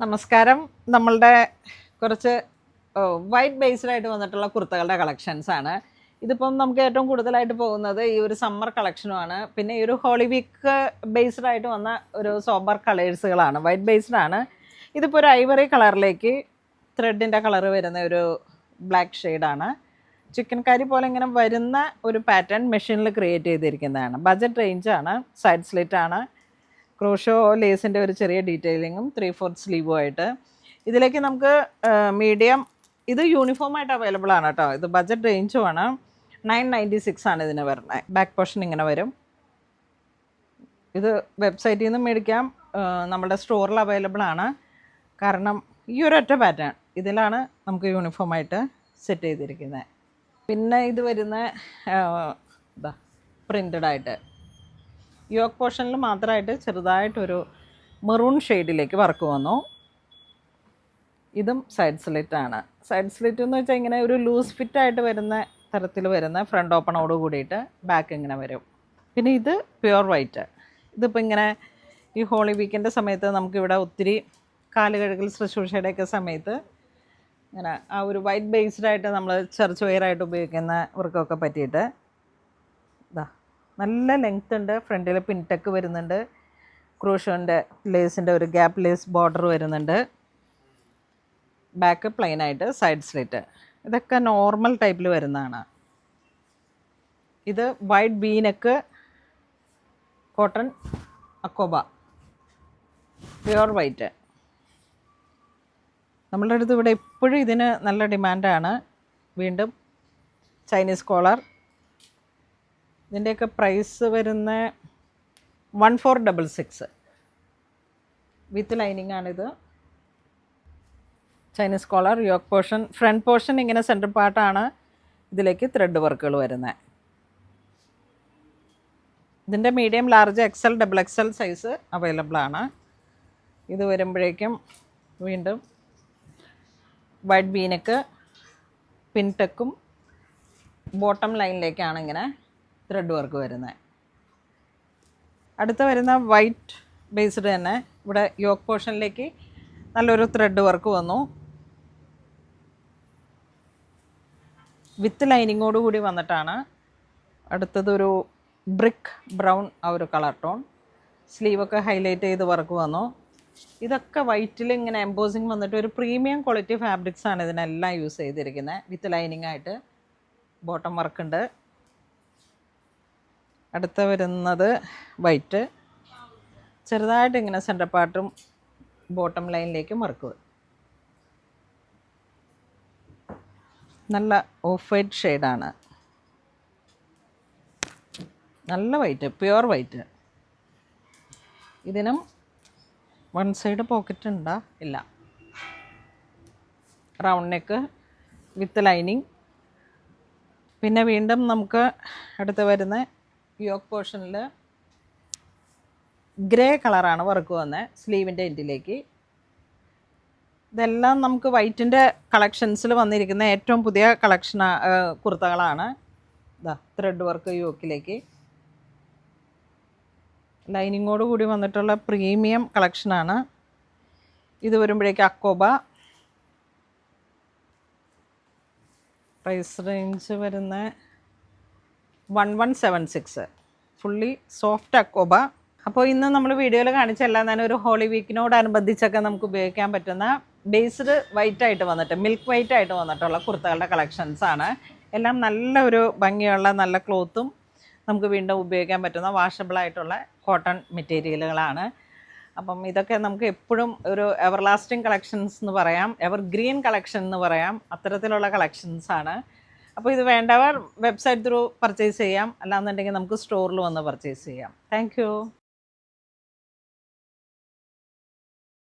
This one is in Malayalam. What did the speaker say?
നമസ്കാരം. നമ്മളുടെ കുറച്ച് വൈറ്റ് ബേസ്ഡ് ആയിട്ട് വന്നിട്ടുള്ള കുർത്തകളുടെ കളക്ഷൻസ് ആണ്. ഇതിപ്പം നമുക്ക് ഏറ്റവും കൂടുതലായിട്ട് പോകുന്നത് ഈ ഒരു സമ്മർ കളക്ഷനുമാണ്. പിന്നെ ഈ ഒരു ഹോളി വീക്ക് ബേസ്ഡ് ആയിട്ട് വന്ന ഒരു സോബർ കളേഴ്സുകളാണ്, വൈറ്റ് ബേസ്ഡ് ആണ്. ഇതിപ്പോൾ ഒരു ഐവറി കളറിലേക്ക് ത്രെഡിൻ്റെ കളർ വരുന്ന ഒരു ബ്ലാക്ക് ഷെയ്ഡാണ്. ചിക്കൻ കറി പോലെ ഇങ്ങനെ വരുന്ന ഒരു പാറ്റേൺ മെഷീനിൽ ക്രിയേറ്റ് ചെയ്തിരിക്കുന്നതാണ്. ബജറ്റ് റേഞ്ചാണ്, സൈഡ് സ്ലിറ്റ് ആണ്, ക്രോഷോ ലേസിൻ്റെ ഒരു ചെറിയ ഡീറ്റെയിലിങ്ങും 3/4 സ്ലീവും ആയിട്ട്. ഇതിലേക്ക് നമുക്ക് മീഡിയം, ഇത് യൂണിഫോമായിട്ട് അവൈലബിൾ ആണ് കേട്ടോ. ഇത് ബജറ്റ് റേഞ്ചുമാണ്. 996 ആണ് ഇതിന് വരുന്നത്. ബാക്ക് പോർഷൻ ഇങ്ങനെ വരും. ഇത് വെബ്സൈറ്റിൽ നിന്ന് മേടിക്കാം, നമ്മുടെ സ്റ്റോറിൽ അവൈലബിൾ ആണ്. കാരണം ഈ ഒരൊറ്റ പാറ്റേൺ ഇതിലാണ് നമുക്ക് യൂണിഫോമായിട്ട് സെറ്റ് ചെയ്തിരിക്കുന്നത്. പിന്നെ ഇത് വരുന്ന ഇതാ പ്രിൻ്റഡ് ആയിട്ട് യോക്ക് പോർഷനിൽ മാത്രമായിട്ട് ചെറുതായിട്ടൊരു മെറൂൺ ഷെയ്ഡിലേക്ക് വർക്ക് വന്നു. ഇതും സൈഡ് സ്ലിറ്റ് ആണ്. സൈഡ് സ്ലിറ്റ് എന്ന് വെച്ചാൽ ഇങ്ങനെ ഒരു ലൂസ് ഫിറ്റായിട്ട് വരുന്ന തരത്തിൽ വരുന്ന ഫ്രണ്ട് ഓപ്പണോട് കൂടിയിട്ട് ബാക്ക് ഇങ്ങനെ വരും. പിന്നെ ഇത് പ്യുവർ വൈറ്റ്. ഇതിപ്പോൾ ഇങ്ങനെ ഈ ഹോളി വീക്കിൻ്റെ സമയത്ത് നമുക്കിവിടെ ഒത്തിരി കാലുകഴുകൽ ശുശ്രൂഷയുടെയൊക്കെ സമയത്ത് ഇങ്ങനെ ആ ഒരു വൈറ്റ് ബേസ്ഡ് ആയിട്ട് നമ്മൾ ചർച്ച് വെയറായിട്ട് ഉപയോഗിക്കുന്നവർക്കൊക്കെ പറ്റിയിട്ട് ഇതാ നല്ല ലെങ്ത് ഉണ്ട്. ഫ്രണ്ടിൽ പിൻടെക്ക് വരുന്നുണ്ട്. ക്രൂഷോൻ്റെ ലേസിൻ്റെ ഒരു ഗ്യാപ്പ് ലേസ് ബോർഡർ വരുന്നുണ്ട്. ബാക്ക് പ്ലെയിൻ ആയിട്ട് സൈഡ് സ്ലിറ്റ്. ഇതൊക്കെ നോർമൽ ടൈപ്പിൽ വരുന്നതാണ്. ഇത് വൈറ്റ് ബീനക്ക് കോട്ടൺ അക്കോബ പ്യുവർ വൈറ്റ്. നമ്മളുടെ അടുത്ത് ഇവിടെ എപ്പോഴും ഇതിന് നല്ല ഡിമാൻഡാണ്. വീണ്ടും ചൈനീസ് കോളർ. ഇതിൻ്റെയൊക്കെ പ്രൈസ് വരുന്ന 1466 വിത്ത് ലൈനിങ് ആണിത്. Chinese collar, yoke portion, front portion ഇങ്ങനെ സെൻറ്റർ പാർട്ടാണ്. ഇതിലേക്ക് ത്രെഡ് വർക്കുകൾ വരുന്നത്. ഇതിൻ്റെ medium, large, XL, XXL size available ആണ്. ഇത് വരുമ്പോഴേക്കും വീണ്ടും വൈറ്റ് ബീനക്ക് പിൻടെക്കും ബോട്ടം ലൈനിലേക്കാണ് ഇങ്ങനെ ത്രെഡ് വർക്ക് വരുന്നത്. അടുത്ത വരുന്ന വൈറ്റ് ബേസ്ഡ് തന്നെ ഇവിടെ യോക്ക് പോർഷനിലേക്ക് നല്ലൊരു ത്രെഡ് വർക്ക് വന്നു. വിത്ത് ലൈനിങ്ങോട് കൂടി വന്നിട്ടാണ്. അടുത്തതൊരു ബ്രിക്ക് ബ്രൗൺ ആ ഒരു കളർ ടോൺ. സ്ലീവൊക്കെ ഹൈലൈറ്റ് ചെയ്ത് വർക്ക് വന്നു. ഇതൊക്കെ വൈറ്റിൽ ഇങ്ങനെ എംബോസിങ് വന്നിട്ട് ഒരു പ്രീമിയം ക്വാളിറ്റി ഫാബ്രിക്സ് ആണ് ഇതിനെല്ലാം യൂസ് ചെയ്തിരിക്കുന്നത്. വിത്ത് ലൈനിങ് ആയിട്ട് ബോട്ടം വർക്കുണ്ട്. അടുത്ത വരുന്നത് വൈറ്റ്, ചെറുതായിട്ട് ഇങ്ങനെ സെൻറ്റർ പാർട്ടും ബോട്ടം ലൈനിലേക്കും വർക്ക്. നല്ല ഓഫ് വൈറ്റ് ഷെയ്ഡാണ്. നല്ല വൈറ്റ്, പ്യുവർ വൈറ്റ്. ഇതിനും വൺ സൈഡ് പോക്കറ്റ് ഉണ്ടാ ഇല്ല. Round neck with lining. പിന്നെ വീണ്ടും നമുക്ക് അടുത്ത് വരുന്ന യോക്ക് പോർഷനിൽ ഗ്രേ കളറാണ് വർക്ക് വന്നത് സ്ലീവിൻ്റെ എൻഡിലേക്ക്. ഇതെല്ലാം നമുക്ക് വൈറ്റിൻ്റെ കളക്ഷൻസിൽ വന്നിരിക്കുന്ന ഏറ്റവും പുതിയ കുർത്തകളാണ്. ഇതാ ത്രെഡ് വർക്ക് യോക്കിലേക്ക് ലൈനിങ്ങോട് കൂടി വന്നിട്ടുള്ള പ്രീമിയം കളക്ഷനാണ്. ഇത് വരുമ്പോഴേക്ക് അക്കോബ. പ്രൈസ് റേഞ്ച് വരുന്ന 1176 ഫുള്ളി സോഫ്റ്റ് അക്കോബ. അപ്പോൾ ഇന്ന് നമ്മൾ വീഡിയോയിൽ കാണിച്ച എല്ലാം തന്നെ ഒരു ഹോളി വീക്കിനോടനുബന്ധിച്ചൊക്കെ നമുക്ക് ഉപയോഗിക്കാൻ പറ്റുന്ന ബേസ്ഡ് വൈറ്റ് ആയിട്ട് വന്നിട്ട്, മിൽക്ക് വൈറ്റ് ആയിട്ട് വന്നിട്ടുള്ള കുർത്തകളുടെ കളക്ഷൻസ് ആണ്. എല്ലാം നല്ല ഒരു ഭംഗിയുള്ള നല്ല ക്ലോത്തും നമുക്ക് വീണ്ടും ഉപയോഗിക്കാൻ പറ്റുന്ന വാഷബിളായിട്ടുള്ള കോട്ടൺ മെറ്റീരിയലുകളാണ്. അപ്പം ഇതൊക്കെ നമുക്ക് എപ്പോഴും ഒരു എവർലാസ്റ്റിംഗ് കളക്ഷൻസ് എന്ന് പറയാം, എവർ ഗ്രീൻ കളക്ഷൻ എന്ന് പറയാം. അത്തരത്തിലുള്ള കളക്ഷൻസാണ്. അപ്പോൾ ഇത് വേണ്ടവർ വെബ്സൈറ്റ് ത്രൂ പർച്ചേസ് ചെയ്യാം, അല്ലാന്നുണ്ടെങ്കിൽ നമുക്ക് സ്റ്റോറിൽ വന്ന് പർച്ചേസ് ചെയ്യാം. താങ്ക്